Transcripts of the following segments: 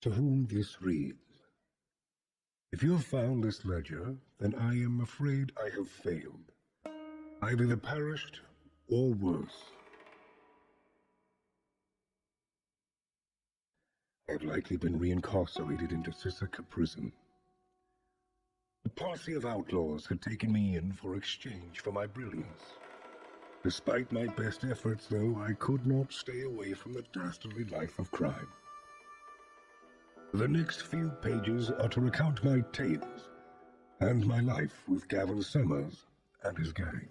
To whom this reads, if you have found this ledger, then I am afraid I have failed. I've either perished or worse. I have likely been reincarcerated into Sisaka prison. The posse of outlaws had taken me in for exchange for my brilliance. Despite my best efforts, though, I could not stay away from the dastardly life of crime. The next few pages are to recount my tales and my life with Gavin Summers and his gang.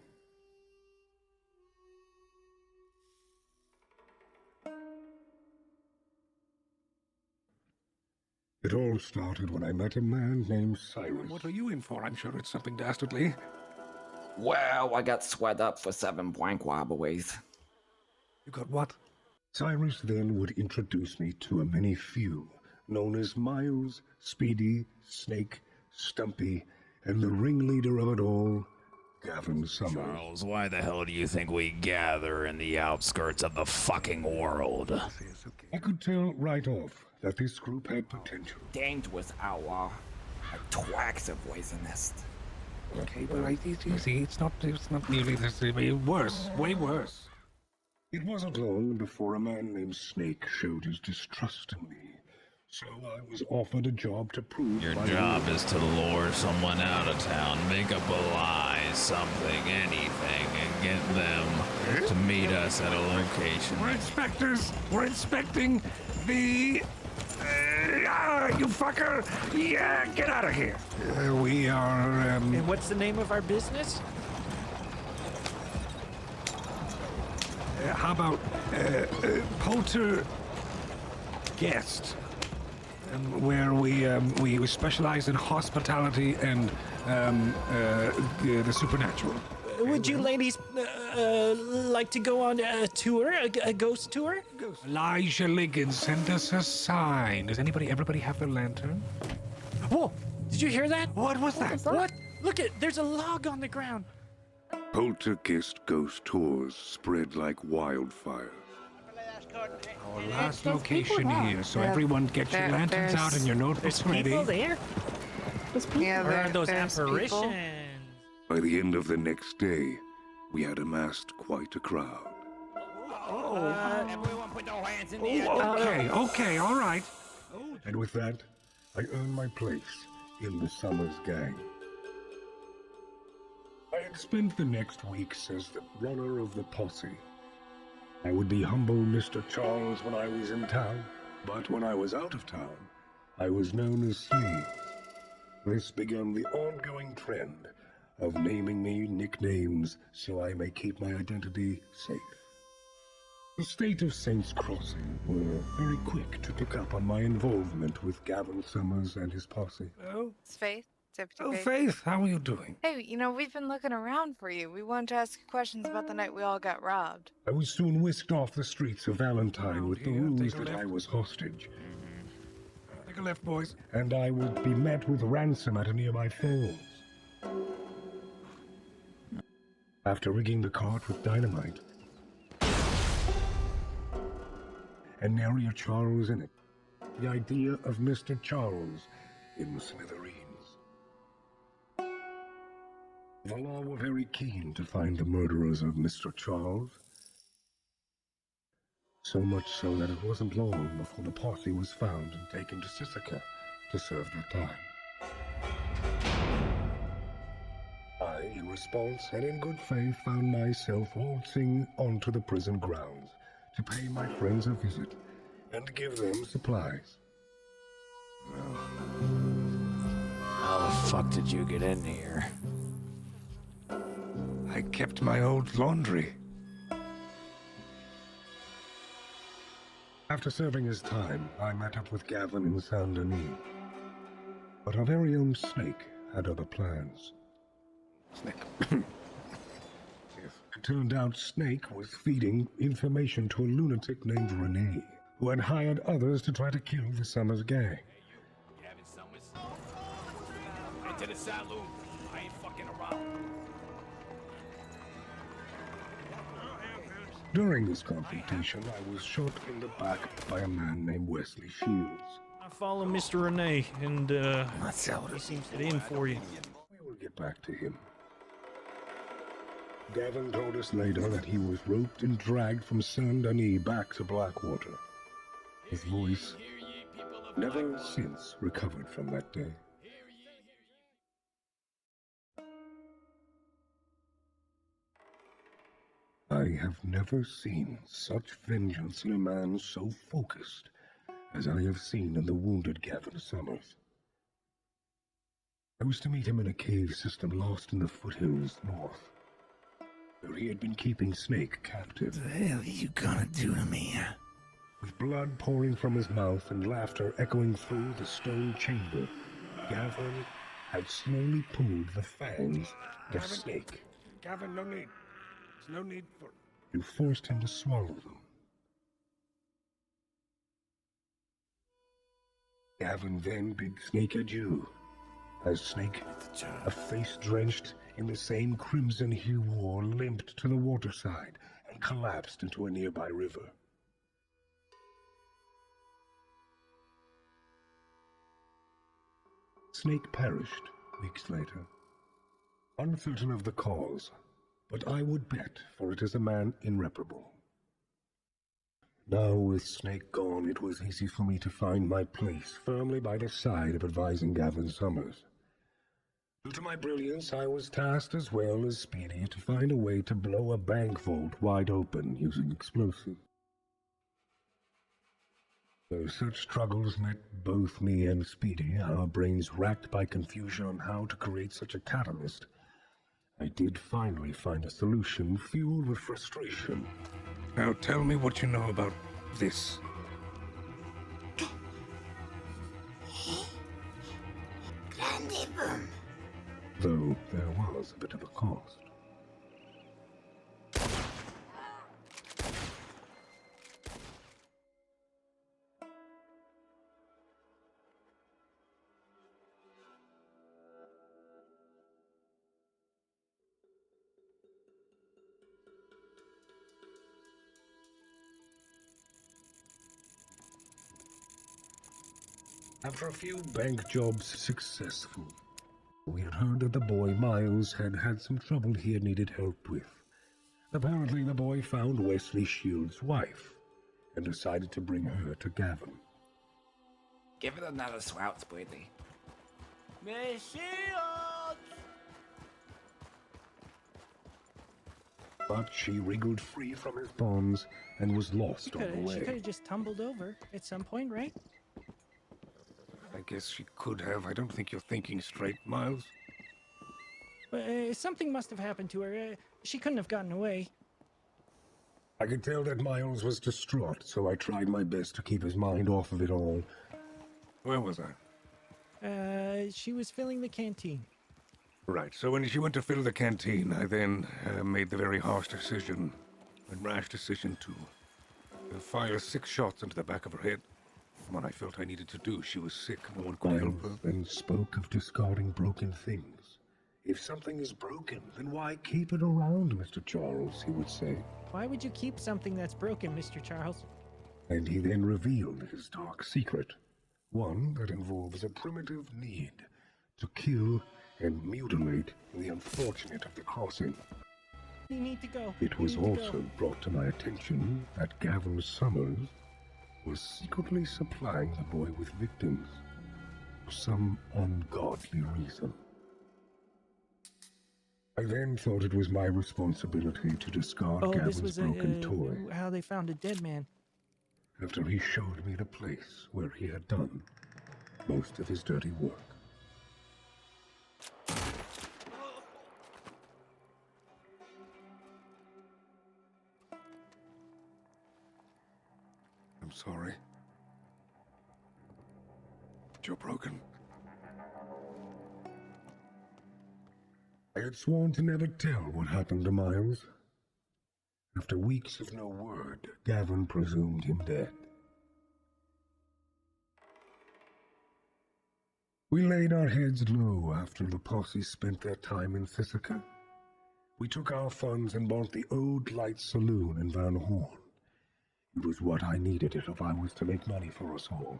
It all started when I met a man named Cyrus. What are you in for? I'm sure it's something dastardly. Well, I got sweat up for 7 blank wobblies. You got what? Cyrus then would introduce me to a many few, known as Miles, Speedy, Snake, Stumpy, and the ringleader of it all, Gavin Summers. Charles, why the hell do you think we gather in the outskirts of the fucking world? I could tell right off that this group had potential. Dangerous outlaw. Like twax are poisonous. Okay, but easy. It's not nearly this. Worse, way worse. It wasn't long before a man named Snake showed his distrust in me. So I was offered a job to prove Your job is to lure someone out of town, make up a lie, something, anything, and get them to meet us at a location. We're inspectors. We're inspecting the... you fucker! Yeah, get out of here. We are, And what's the name of our business? how about, Poltergeist? Where we specialize in hospitality and the supernatural. Would you ladies like to go on a tour, a ghost tour? Elijah Liggins, send us a sign. Does everybody have their lantern? Whoa! Did you hear that? What was that? What? Look at, there's a log on the ground. Poltergeist ghost tours spread like wildfire. Our last location here, so everyone get your lanterns out and your notebooks ready. People there? Yeah, Or are those there's apparitions? people. By the end of the next day, we had amassed quite a crowd. Everyone put their hands in the air. Okay, all right. And with that, I earned my place in the Summers gang. I had spent the next weeks as the runner of the posse. I would be humble Mr. Charles when I was in town, but when I was out of town, I was known as Sleeves. This began the ongoing trend of naming me nicknames so I may keep my identity safe. The state of Saints Crossing were very quick to pick up on my involvement with Gavin Summers and his posse. Oh, It's Faith. Deputy Faith. Faith, how are you doing? Hey, we've been looking around for you. We wanted to ask you questions about the night we all got robbed. I was soon whisked off the streets of Valentine with the here, news take a that I left. was hostage, Take a left, boys. and I would be met with ransom at a nearby falls. After rigging the cart with dynamite, and nary a Charles in it, the idea of Mr. Charles in the smithereens. The law were very keen to find the murderers of Mr. Charles. So much so that it wasn't long before the posse was found and taken to Sisaka to serve their time. I, in response and in good faith, found myself waltzing onto the prison grounds to pay my friends a visit and give them supplies. How the fuck did you get in here? I kept my old laundry. After serving his time, I met up with Gavin in Saint Denis. But our very own Snake had other plans. Snake. It turned out Snake was feeding information to a lunatic named Renee, who had hired others to try to kill the Summers gang. Gavin Summers. Into the Saloon. I ain't fucking around. During this confrontation, I was shot in the back by a man named Wesley Shields. Follow Mr. Renee, and he seems to be in for you. We will get back to him. Gavin told us later that he was roped and dragged from Saint-Denis back to Blackwater. His voice never since recovered from that day. I have never seen such vengeance in a man so focused as I have seen in the wounded Gavin Summers. I was to meet him in a cave system lost in the foothills north, where he had been keeping Snake captive. The hell are you gonna do to me? With blood pouring from his mouth and laughter echoing through the stone chamber, Gavin had slowly pulled the fangs of Snake. Gavin, no need. There's no need for... You forced him to swallow them. Gavin then bid Snake adieu, as Snake, a face drenched in the same crimson he wore, limped to the waterside and collapsed into a nearby river. Snake perished weeks later. Uncertain of the cause, but I would bet, for it is a man irreparable. Now with Snake gone, it was easy for me to find my place firmly by the side of advising Gavin Summers. Due to my brilliance, I was tasked as well as Speedy to find a way to blow a bank vault wide open using explosives. Though such struggles met both me and Speedy, our brains racked by confusion on how to create such a catalyst, I did finally find a solution fueled with frustration. Now tell me what you know about this. Though there was a bit of a cost. After a few bank jobs successful, we had heard that the boy Miles had had some trouble he had needed help with. Apparently the boy found Wesley Shields' wife and decided to bring her to Gavin. Give it another swout, Speedy. But she wriggled free from his bonds and was lost on the She could way. have just tumbled over at some point, right? I guess she could have. I don't think you're thinking straight, Miles. Something must have happened to her. She couldn't have gotten away. I could tell that Miles was distraught, so I tried my best to keep his mind off of it all. Where was I? She was filling the canteen. Right, so when she went to fill the canteen, I then made the very harsh decision, and rash decision to fire 6 shots into the back of her head. When I felt I needed to do, she was sick, no one could help her. Miles then spoke of discarding broken things. If something is broken, then why keep it around, Mr. Charles, he would say. Why would you keep something that's broken, Mr. Charles? And he then revealed his dark secret. One that involves a primitive need to kill and mutilate the unfortunate of the crossing. You need to go. It was also brought to my attention that Gavin Summers was secretly supplying the boy with victims for some ungodly reason. I then thought it was my responsibility to discard This Gavin's was broken toy how they found a dead man. after he showed me the place where he had done most of his dirty work. I'm sorry. But you're broken. I had sworn to never tell what happened to Miles. After weeks of no word, Gavin presumed him dead. We laid our heads low after the posse spent their time in Thithaca. We took our funds and bought the old light saloon in Van Horn. It was what I needed if I was to make money for us all.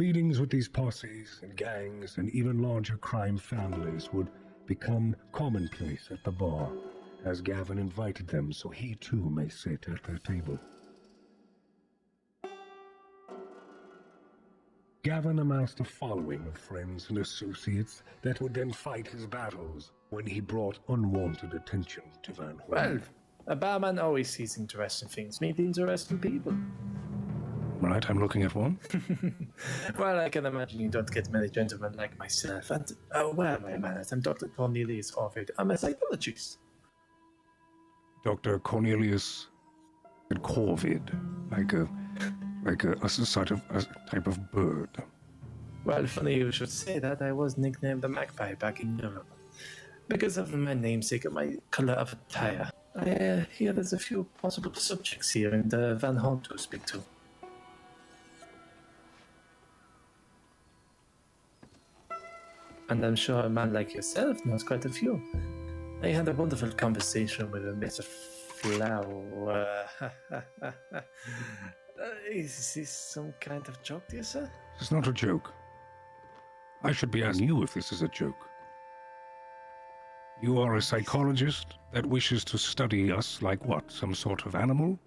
Meetings with these posses and gangs and even larger crime families would become commonplace at the bar, as Gavin invited them so he too may sit at their table. Gavin amassed a following of friends and associates that would then fight his battles when he brought unwanted attention to Van Horn. Well, a barman always sees interesting things, meet interesting people. Right, I'm looking at one. Well, I can imagine you don't get many gentlemen like myself. And, well, my manners, I'm Dr. Cornelius Orford. I'm a psychologist. Dr. Cornelius Corvid, like a sort of a type of bird. Well, funny you should say that. I was nicknamed the Magpie back in Europe because of my namesake and my color of attire. I hear there's a few possible subjects here in the Van Horn to speak to. And I'm sure a man like yourself knows quite a few. I had a wonderful conversation with a Mr. Flower. Is this some kind of joke, dear sir? It's not a joke. I should be asking you if this is a joke. You are a psychologist that wishes to study us like what? Some sort of animal?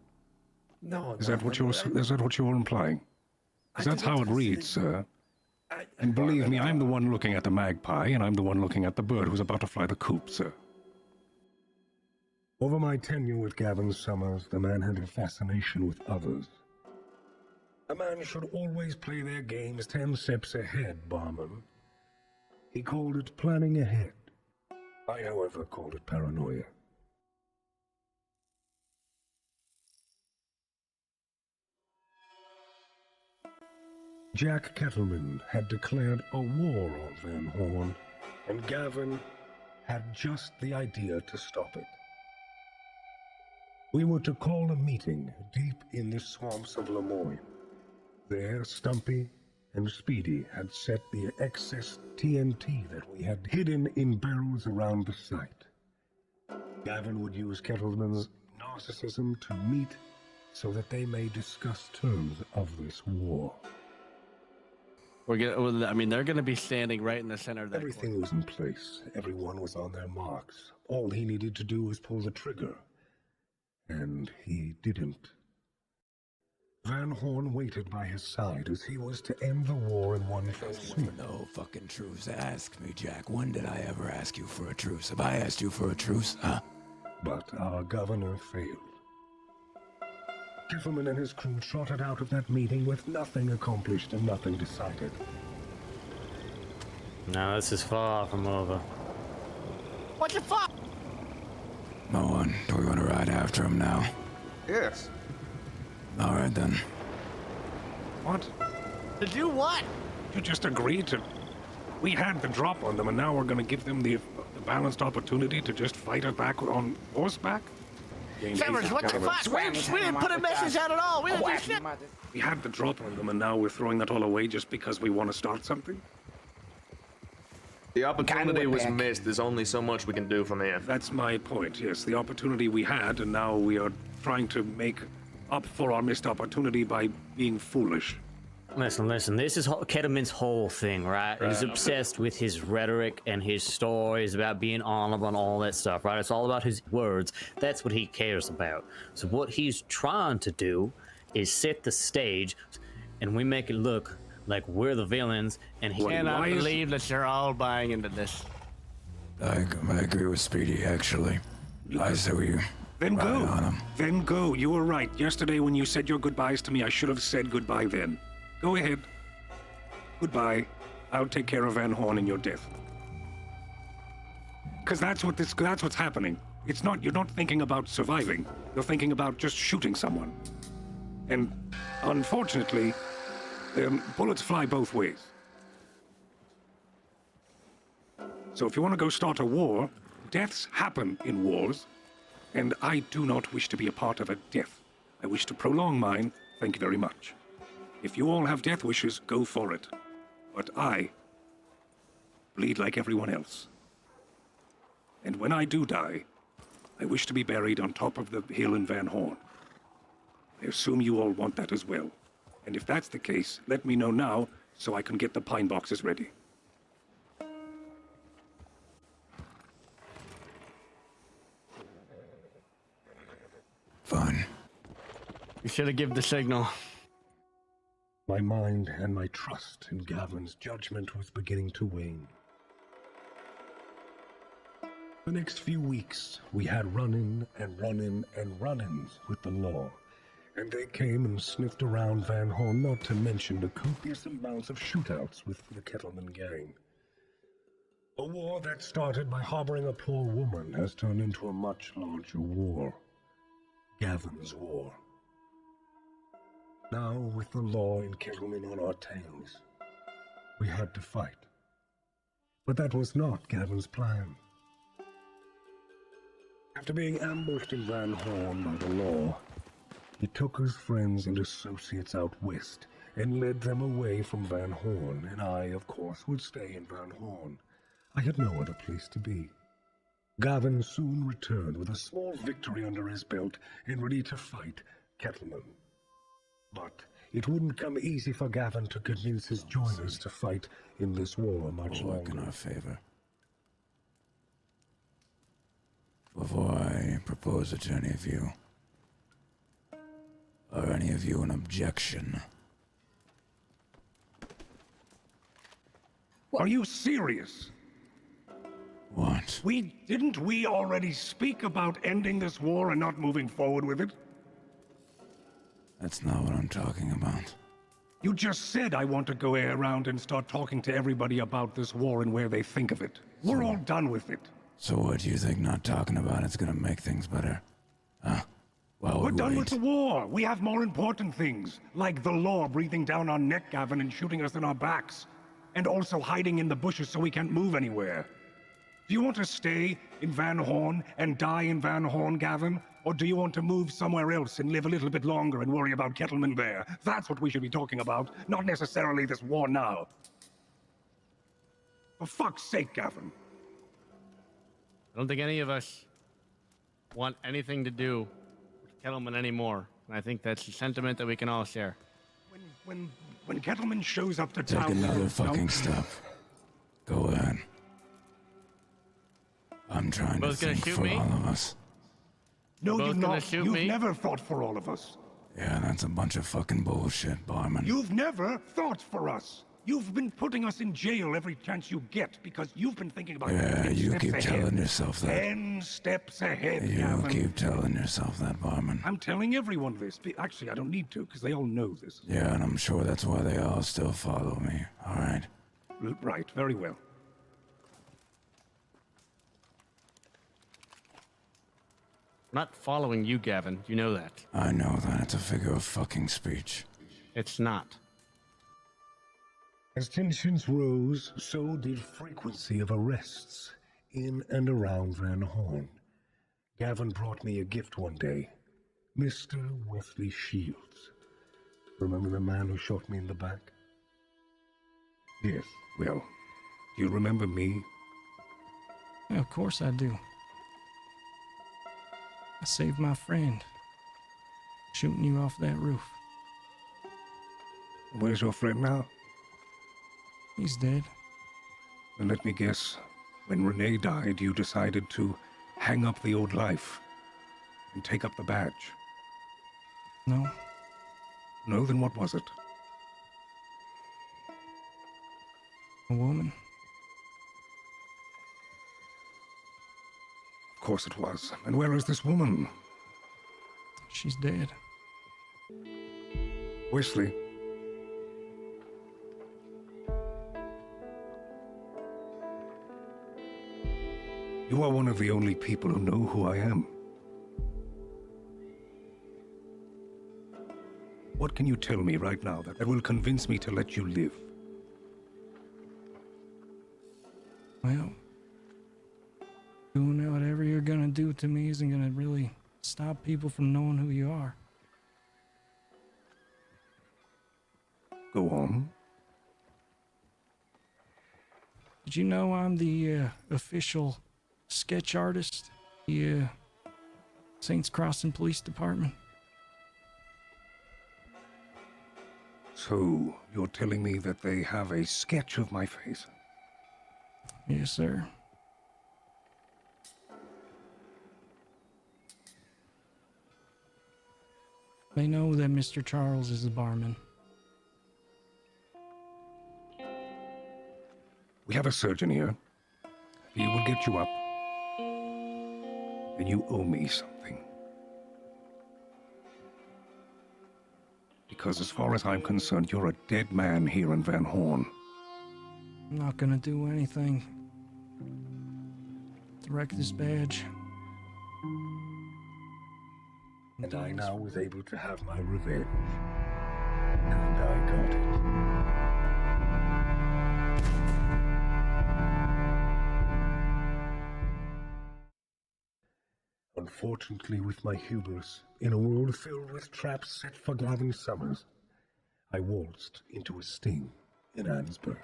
No. Is that what you're implying? Because that's how it reads, sir. And believe me, I'm the one looking at the magpie, and I'm the one looking at the bird who's about to fly the coop, sir. Over my tenure with Gavin Summers, the man had a fascination with others. A man should always play their games 10 steps ahead, Barman. He called it planning ahead. I, however, called it paranoia. Jack Kettleman had declared a war on Van Horn, and Gavin had just the idea to stop it. We were to call a meeting deep in the swamps of Lemoyne. There, Stumpy and Speedy had set the excess TNT that we had hidden in barrels around the site. Gavin would use Kettleman's narcissism to meet so that they may discuss terms of this war. They're gonna be standing right in the center of that. Everything was in place. Everyone was on their marks. All he needed to do was pull the trigger. And he didn't. Van Horn waited by his side as he was to end the war in one fell swoop. No fucking truce. Ask me, Jack. When did I ever ask you for a truce? Have I asked you for a truce, huh? But our governor failed. Kettleman and his crew trotted out of that meeting with nothing accomplished and nothing decided. No, this is far from over. What the fuck? Moan, do we want to ride after him now? Yes. All right, then. What? To do what? You just agreed to... We had the drop on them, and now we're going to give them the balanced opportunity to just fight us back on horseback? Severs, what the fuck? We didn't put a message out at all. We didn't do shit. We had the drop on them, and now we're throwing that all away just because we want to start something? The opportunity was missed. There's only so much we can do from here. That's my point, yes. The opportunity we had, and now we are trying to make up for our missed opportunity by being foolish. Listen, this is Kettleman's whole thing, right? He's obsessed with his rhetoric and his stories about being honorable and all that stuff, right? It's all about his words. That's what he cares about. So what he's trying to do is set the stage, and we make it look like we're the villains, and he cannot believe that you're all buying into this. I agree with Speedy, actually. I say we Then ride go. on him. Then go. You were right. Yesterday when you said your goodbyes to me, I should have said goodbye then. Go ahead. Goodbye. I'll take care of Van Horn in your death. Because that's what's happening. You're not thinking about surviving. You're thinking about just shooting someone. And unfortunately, bullets fly both ways. So if you want to go start a war, deaths happen in wars, and I do not wish to be a part of a death. I wish to prolong mine. Thank you very much. If you all have death wishes, go for it. But I bleed like everyone else. And when I do die, I wish to be buried on top of the hill in Van Horn. I assume you all want that as well. And if that's the case, let me know now, so I can get the pine boxes ready. Fine. You should have given the signal. My mind and my trust in Gavin's judgment was beginning to wane. The next few weeks, we had run-in and run-in and run-ins with the law, and they came and sniffed around Van Horn, not to mention the copious amounts of shootouts with the Kettleman gang. A war that started by harboring a poor woman has turned into a much larger war. Gavin's war. Now, with the law and Kettleman on our tails, we had to fight. But that was not Gavin's plan. After being ambushed in Van Horn by the law, he took his friends and associates out west and led them away from Van Horn, and I, of course, would stay in Van Horn. I had no other place to be. Gavin soon returned with a small victory under his belt and ready to fight Kettleman. But it wouldn't come easy for Gavin to convince his joiners to fight in this war much We'll work longer. in our favor. Before I propose it to any of you, are any of you an objection? Are you serious? What? Didn't we already speak about ending this war and not moving forward with it? That's not what I'm talking about. You just said I want to go around and start talking to everybody about this war and where they think of it. We're all done with it. So what do you think not talking about it's gonna make things better? Huh? Well, We're done with the war. We have more important things, like the law breathing down our neck, Gavin, and shooting us in our backs. And also hiding in the bushes so we can't move anywhere. Do you want to stay in Van Horn and die in Van Horn, Gavin? Or do you want to move somewhere else and live a little bit longer and worry about Kettleman there? That's what we should be talking about, not necessarily this war now. For fuck's sake, Gavin. I don't think any of us want anything to do with Kettleman anymore. And I think that's the sentiment that we can all share. When Kettleman shows up to Take town... another fucking step. Go ahead. I'm trying to Both gonna think shoot for me? all of us. No, Both you've gonna not. shoot You've me? never fought for all of us. Yeah, that's a bunch of fucking bullshit, Barman. You've never fought for us. You've been putting us in jail every chance you get because you've been thinking about Yeah, 10 you steps keep ahead. telling yourself that. 10 steps ahead, You Gavin. keep telling yourself that, Barman. I'm telling everyone this. Actually, I don't need to because they all know this. Yeah, and I'm sure that's why they all still follow me. All right. Right, very well. I'm not following you, Gavin. You know that. I know that. It's a figure of fucking speech. It's not. As tensions rose, so did frequency of arrests in and around Van Horn. Gavin brought me a gift one day. Mr. Wesley Shields. Remember the man who shot me in the back? Yes, well, do you remember me? Yeah, of course I do. I saved my friend. Shooting you off that roof. Where's your friend now? He's dead. And let me guess, when Renee died, you decided to hang up the old life and take up the badge. No. No, then what was it? A woman. Of course it was. And where is this woman? She's dead. Wesley. You are one of the only people who know who I am. What can you tell me right now that will convince me to let you live? Well, doing whatever you're gonna do to me isn't gonna really stop people from knowing who you are. Go on. Did you know I'm the official sketch artist? The Saints Crossing Police Department. So, you're telling me that they have a sketch of my face? Yes, sir. They know that Mr. Charles is the barman. We have a surgeon here. He will get you up. And you owe me something. Because as far as I'm concerned, you're a dead man here in Van Horn. I'm not gonna do anything to wreck this badge. And I now was able to have my revenge. And I got it. Unfortunately, with my hubris, in a world filled with traps set for Gavin Summers, I waltzed into a sting in Annesburg.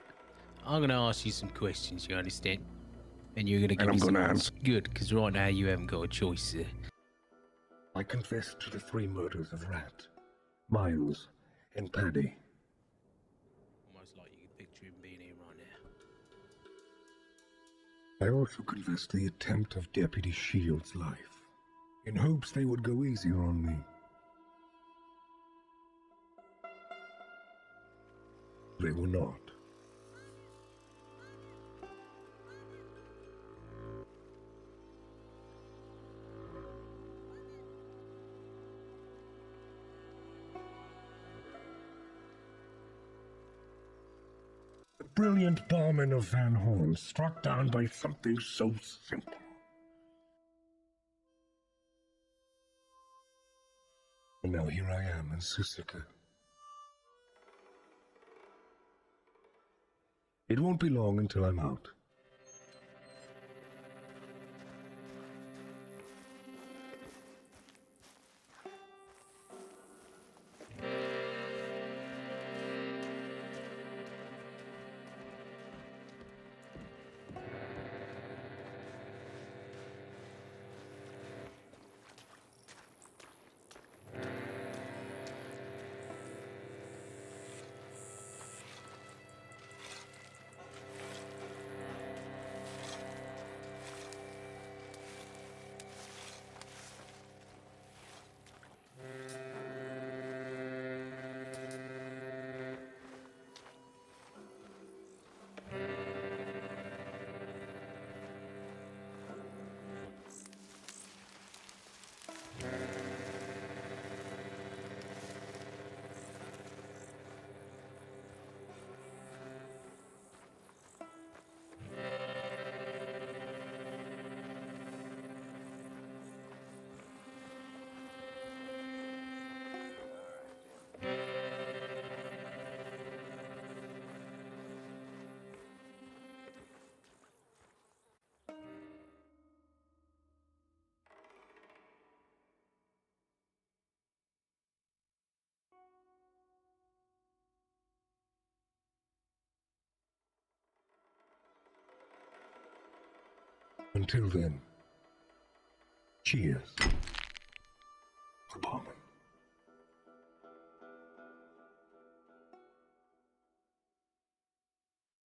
I'm gonna ask you some questions, you understand? And you're gonna give And me I'm some gonna answers. Good, because right now you haven't got a choice, sir. I confessed to the 3 murders of Rat, Miles, and Paddy. Almost like you could picture him being here right now. I also confessed the attempt of Deputy Shield's life, in hopes they would go easier on me. They were not. The brilliant Barman of Van Horn, struck down by something so simple. And now here I am in Susika. It won't be long until I'm out. Until then, cheers for Barman.